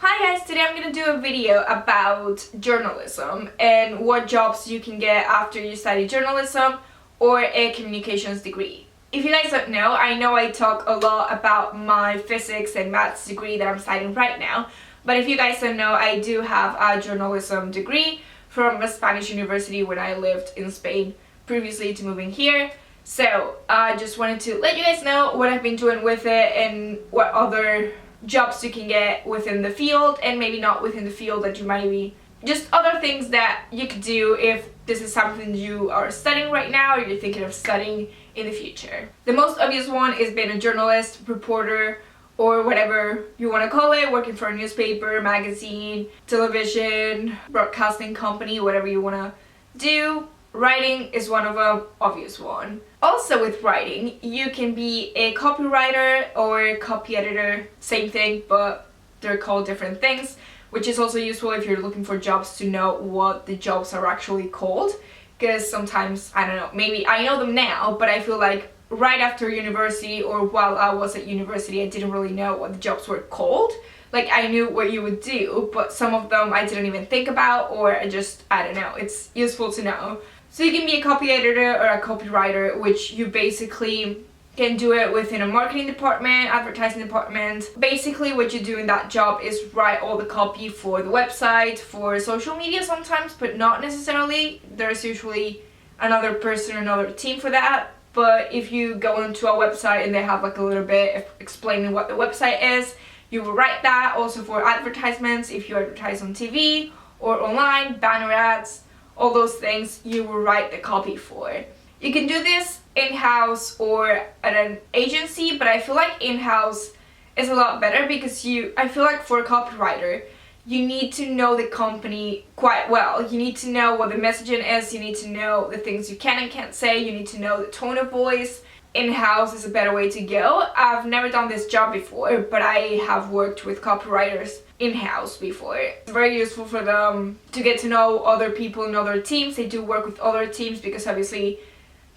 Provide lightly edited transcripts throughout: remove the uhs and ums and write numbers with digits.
Hi guys, today I'm going to do a video about journalism and what jobs you can get after you study journalism or a communications degree. If you guys don't know, I know I talk a lot about my physics and maths degree that I'm studying right now, but if you guys don't know, I do have a journalism degree from a Spanish university when I lived in Spain previously to moving here. So I just wanted to let you guys know what I've been doing with it and what other jobs you can get within the field, and maybe not within the field that you might be, just other things that you could do if this is something you are studying right now or you're thinking of studying in the future. The most obvious one is being a journalist, reporter, or whatever you want to call it, working for a newspaper, magazine, television, broadcasting company, whatever you want to do. Writing is one of them, obvious one. Also with writing, you can be a copywriter or a copy editor, same thing, but they're called different things, which is also useful if you're looking for jobs to know what the jobs are actually called, because sometimes, I don't know, maybe I know them now, but I feel like right after university or while I was at university, I didn't really know what the jobs were called. Like, I knew what you would do, but some of them I didn't even think about, or I don't know, it's useful to know. So you can be a copy editor or a copywriter, which you basically can do it within a marketing department, advertising department. Basically what you do in that job is write all the copy for the website, for social media sometimes, but not necessarily. There's usually another person or another team for that. But if you go into a website and they have like a little bit of explaining what the website is, you will write that. Also for advertisements, if you advertise on TV or online, banner ads, all those things, you will write the copy for. You can do this in-house or at an agency, but I feel like in-house is a lot better because I feel like for a copywriter, you need to know the company quite well. You need to know what the messaging is, you need to know the things you can and can't say, you need to know the tone of voice. In-house is a better way to go. I've never done this job before, but I have worked with copywriters in-house before. It's very useful for them to get to know other people in other teams. They do work with other teams because obviously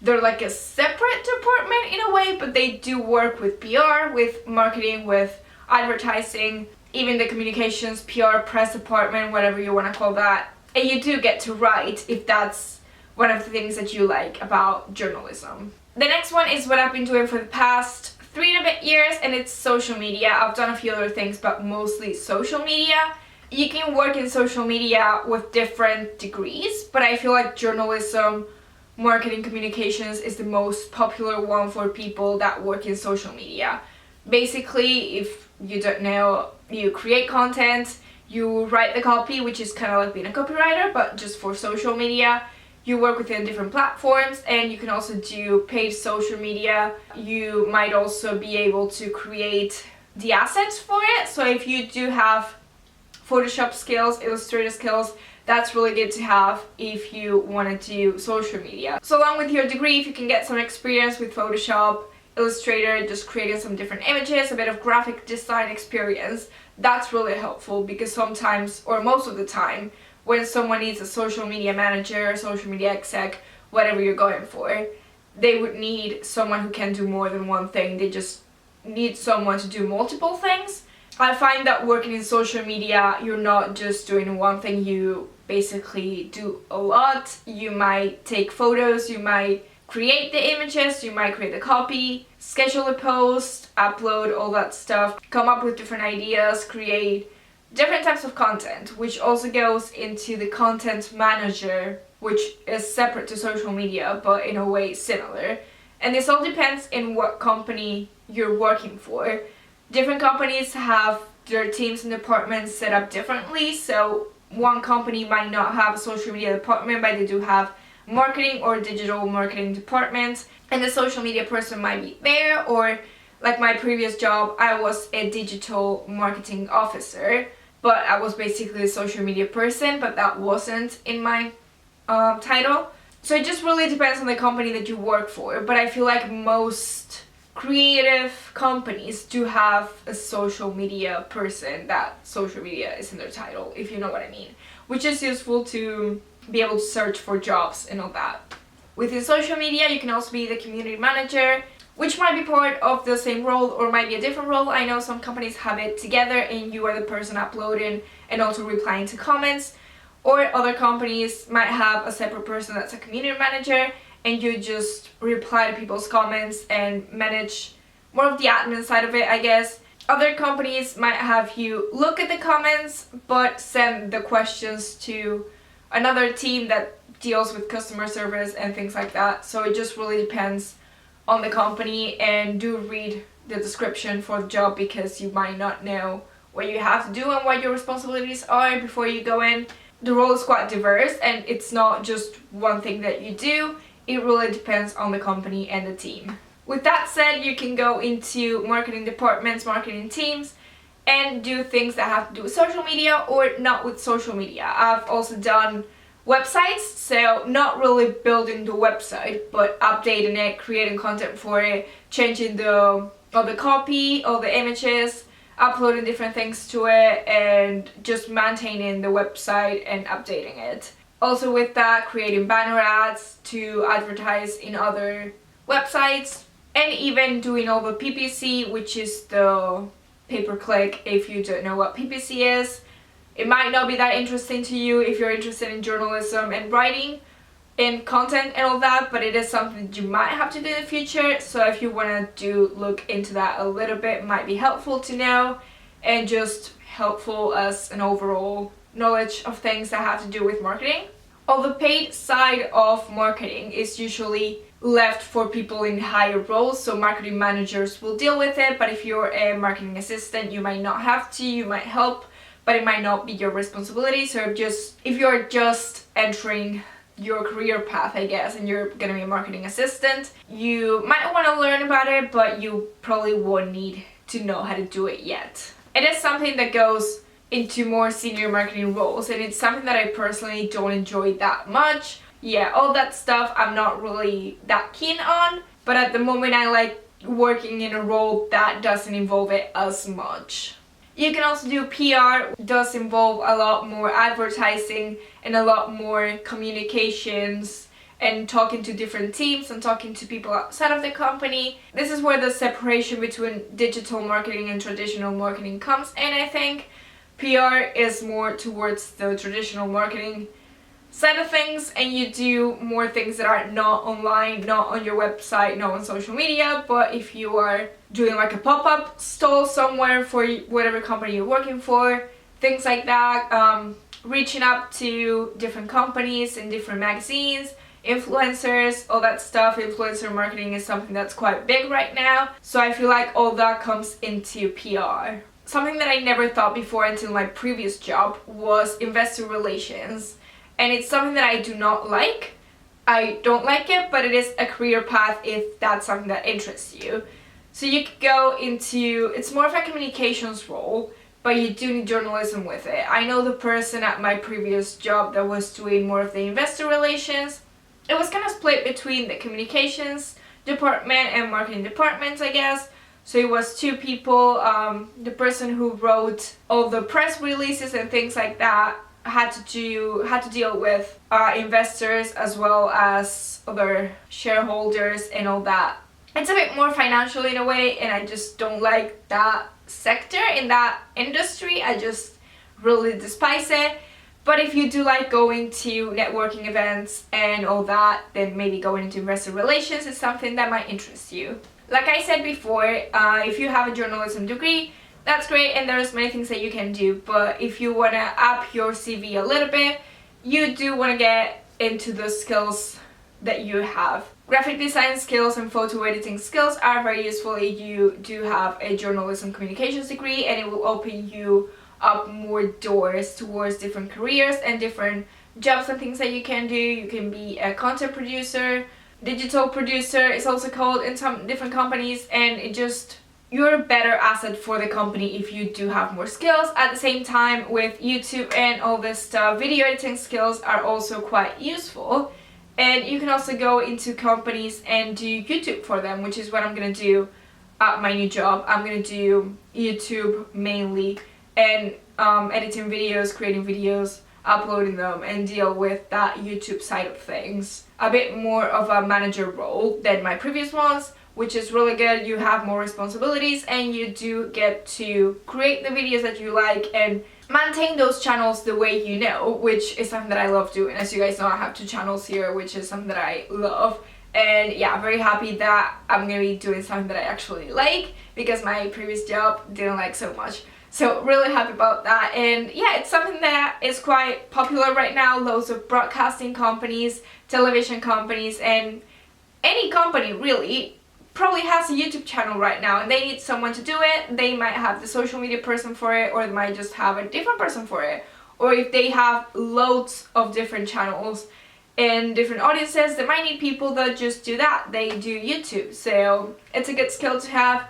they're like a separate department in a way, but they do work with PR, with marketing, with advertising, even the communications, PR, press department, whatever you want to call that. And you do get to write if that's one of the things that you like about journalism. The next one is what I've been doing for the past 3 and a bit years, and it's social media. I've done a few other things, but mostly social media. You can work in social media with different degrees, but I feel like journalism, marketing, communications is the most popular one for people that work in social media. Basically, if you don't know, you create content, you write the copy, which is kind of like being a copywriter, but just for social media. You work within different platforms, and you can also do paid social media. You might also be able to create the assets for it. So if you do have Photoshop skills, Illustrator skills, that's really good to have if you want to do social media. So along with your degree, if you can get some experience with Photoshop, Illustrator, just creating some different images, a bit of graphic design experience, that's really helpful because sometimes, or most of the time, when someone needs a social media manager, social media exec, whatever you're going for, they would need someone who can do more than one thing. They just need someone to do multiple things. I find that working in social media, you're not just doing one thing, you basically do a lot. You might take photos, you might create the images, you might create the copy, schedule a post, upload, all that stuff, come up with different ideas, create different types of content, which also goes into the content manager, which is separate to social media, but in a way similar. And this all depends in what company you're working for. Different companies have their teams and departments set up differently, so one company might not have a social media department, but they do have marketing or digital marketing department, and the social media person might be there. Or like my previous job, I was a digital marketing officer, but I was basically a social media person, but that wasn't in my title. So it just really depends on the company that you work for, but I feel like most creative companies do have a social media person that social media is in their title, if you know what I mean, which is useful to be able to search for jobs and all that. Within social media, you can also be the community manager, which might be part of the same role or might be a different role. I know some companies have it together and you are the person uploading and also replying to comments, or other companies might have a separate person that's a community manager and you just reply to people's comments and manage more of the admin side of it, I guess. Other companies might have you look at the comments but send the questions to another team that deals with customer service and things like that. So it just really depends on the company, and do read the description for the job because you might not know what you have to do and what your responsibilities are before you go in. The role is quite diverse and it's not just one thing that you do. It really depends on the company and the team. With that said, you can go into marketing departments, marketing teams, and do things that have to do with social media or not with social media. I've also done websites, so not really building the website, but updating it, creating content for it, changing all the copy, all the images, uploading different things to it, and just maintaining the website and updating it. Also with that, creating banner ads to advertise in other websites, and even doing all the PPC, which is the pay-per-click. If you don't know what PPC is, it might not be that interesting to you if you're interested in journalism and writing and content and all that, but it is something that you might have to do in the future. So if you want to look into that a little bit, it might be helpful to know, and just helpful as an overall knowledge of things that have to do with marketing. All the paid side of marketing is usually left for people in higher roles, so marketing managers will deal with it, but if you're a marketing assistant, you might not have to, you might help, but it might not be your responsibility. So if you're just entering your career path, I guess, and you're gonna be a marketing assistant, you might want to learn about it, but you probably won't need to know how to do it yet. It is something that goes into more senior marketing roles, and it's something that I personally don't enjoy that much. Yeah, all that stuff I'm not really that keen on, but at the moment I like working in a role that doesn't involve it as much. You can also do PR. It does involve a lot more advertising and a lot more communications and talking to different teams and talking to people outside of the company. This is where the separation between digital marketing and traditional marketing comes in, I think. PR is more towards the traditional marketing side of things, and you do more things that are not online, not on your website, not on social media. But if you are doing like a pop-up stall somewhere for whatever company you're working for, things like that, reaching out to different companies and different magazines, influencers, all that stuff. Influencer marketing is something that's quite big right now, so I feel like all that comes into PR. Something that I never thought before until my previous job was investor relations. And it's something that I do not like. I don't like it, but it is a career path if that's something that interests you. So you could go into, it's more of a communications role, but you do need journalism with it. I know the person at my previous job that was doing more of the investor relations. It was kind of split between the communications department and marketing departments, I guess. So it was two people. The person who wrote all the press releases and things like that had to deal with investors as well as other shareholders and all that. It's a bit more financial in a way, and I just don't like that sector in that industry. I just really despise it. But if you do like going to networking events and all that, then maybe going into investor relations is something that might interest you. Like I said before, if you have a journalism degree, that's great, and there's many things that you can do, but if you want to up your CV a little bit, you do want to get into the skills that you have. Graphic design skills and photo editing skills are very useful if you do have a journalism communications degree, and it will open you up more doors towards different careers and different jobs and things that you can do. You can be a content producer, digital producer is also called in some different companies, and you're a better asset for the company if you do have more skills. At the same time, with YouTube and all this stuff, video editing skills are also quite useful. And you can also go into companies and do YouTube for them, which is what I'm gonna do at my new job. I'm gonna do YouTube mainly, and editing videos, creating videos, uploading them, and deal with that YouTube side of things. A bit more of a manager role than my previous ones, which is really good. You have more responsibilities and you do get to create the videos that you like and maintain those channels the way you know, which is something that I love doing. As you guys know, I have 2 channels here, which is something that I love. And yeah, very happy that I'm gonna be doing something that I actually like, because my previous job didn't like so much. So really happy about that. And yeah, it's something that is quite popular right now. Loads of broadcasting companies, television companies, and any company really probably has a YouTube channel right now, and they need someone to do it. They might have the social media person for it, or they might just have a different person for it. Or if they have loads of different channels and different audiences, they might need people that just do that. They do YouTube. So it's a good skill to have.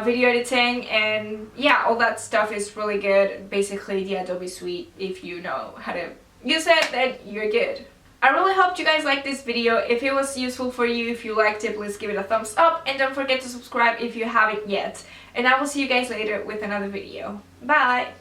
Video editing and yeah, all that stuff is really good. Basically the Adobe suite, if you know how to use it, then you're good. I really hope you guys liked this video. If it was useful for you, if you liked it, please give it a thumbs up and don't forget to subscribe if you haven't yet. And I will see you guys later with another video. Bye!